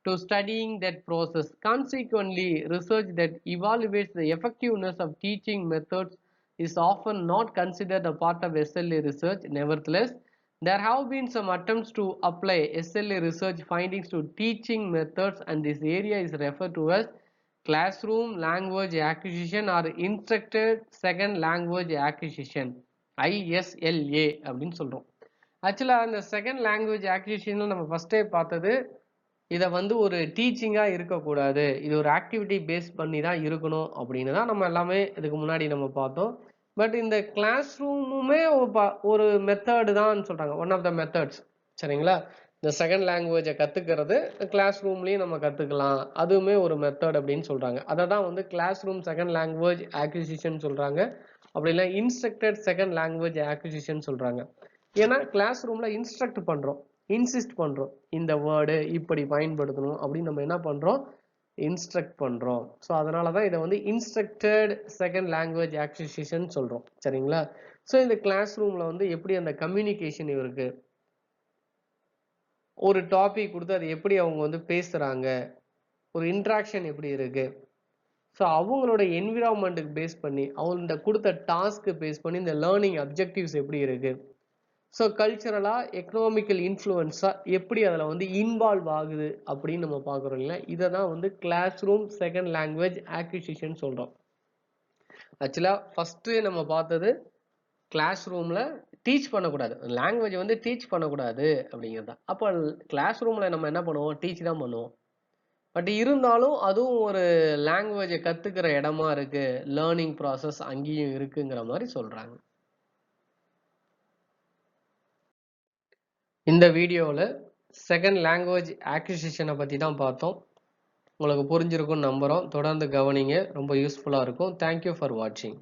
to studying that process. Consequently, research that evaluates the effectiveness of teaching methods is often not considered a part of SLA research. Nevertheless, there have been some attempts to apply SLA research findings to teaching methods, and this area is referred to as classroom language acquisition or instructed second language acquisition, ISLA அப்படின்னு சொல்றோம். ஆக்சுவலா அந்த second language அக்விசிஷன்ல நம்ம ஃபர்ஸ்டே பார்த்தது, இதை வந்து ஒரு டீச்சிங்கா இருக்கக்கூடாது, இது ஒரு ஆக்டிவிட்டி பேஸ் பண்ணி தான் இருக்கணும் அப்படின்னு தான் நம்ம எல்லாமே இதுக்கு முன்னாடி நம்ம பார்த்தோம். பட் இந்த கிளாஸ் ரூமுமே ஒரு மெத்தடு தான் சொல்றாங்க, ஒன் ஆஃப் த மெத்தட்ஸ். சரிங்களா, இந்த செகண்ட் லாங்குவேஜை கத்துக்கிறது கிளாஸ் ரூம்லயும் நம்ம கத்துக்கலாம், அதுவுமே ஒரு மெத்தட் அப்படின்னு சொல்றாங்க. அதை தான் வந்து classroom second language acquisition சொல்றாங்க, அப்படி இல்லை இன்ஸ்ட்ரக்டட் செகண்ட் லாங்குவேஜ் அக்விசிஷன் சொல்றாங்க. ஏன்னா கிளாஸ் ரூம்ல இன்ஸ்ட்ரக்ட் பண்றோம், இன்சிஸ்ட் பண்றோம், இந்த வேர்டு இப்படி பயன்படுத்தணும் அப்படின்னு நம்ம என்ன பண்றோம், இன்ஸ்ட்ரக்ட் பண்றோம். ஸோ அதனால தான் இதை வந்து இன்ஸ்ட்ரக்டட் செகண்ட் லாங்குவேஜ் அக்விசிஷன் சொல்றோம். சரிங்களா? ஸோ இந்த கிளாஸ் ரூம்ல வந்து எப்படி அந்த கம்யூனிகேஷன் இருக்கு, ஒரு டாபிக் கொடுத்து அது எப்படி அவங்க வந்து பேசுறாங்க, ஒரு இன்ட்ராக்ஷன் எப்படி இருக்கு, ஸோ அவங்களோட என்விரான்மெண்ட்டுக்கு பேஸ் பண்ணி அவங்க கொடுத்த டாஸ்க்கு பேஸ் பண்ணி இந்த லேர்னிங் அப்ஜெக்டிவ்ஸ் எப்படி இருக்கு, ஸோ கல்ச்சரலாக எக்கனாமிக்கல் இன்ஃப்ளூயன்ஸாக எப்படி அதில் வந்து இன்வால்வ் ஆகுது அப்படின்னு நம்ம பார்க்குறோம் இல்லையா? இதை தான் வந்து classroom second language acquisition சொல்கிறோம். ஆக்சுவலாக ஃபஸ்ட்டு நம்ம பார்த்தது கிளாஸ் ரூமில் டீச் பண்ணக்கூடாது, லாங்குவேஜ் வந்து டீச் பண்ணக்கூடாது அப்படிங்கிறது தான். அப்போ கிளாஸ் ரூமில் நம்ம என்ன பண்ணுவோம், டீச் தான் பண்ணுவோம். பட் இருந்தாலும் அதுவும் ஒரு லாங்குவேஜை கற்றுக்கிற இடமா இருக்குது, லேர்னிங் ப்ராசஸ் அங்கேயும் இருக்குங்கிற மாதிரி சொல்கிறாங்க. இந்த வீடியோவில் செகண்ட் லாங்குவேஜ் அக்விசிஷனை பற்றி தான் பார்த்தோம். உங்களுக்கு புரிஞ்சிருக்கும்னு நம்புகிறோம். தொடர்ந்து கவனிங்க, ரொம்ப யூஸ்ஃபுல்லாக இருக்கும். தேங்க்யூ ஃபார் வாட்சிங்.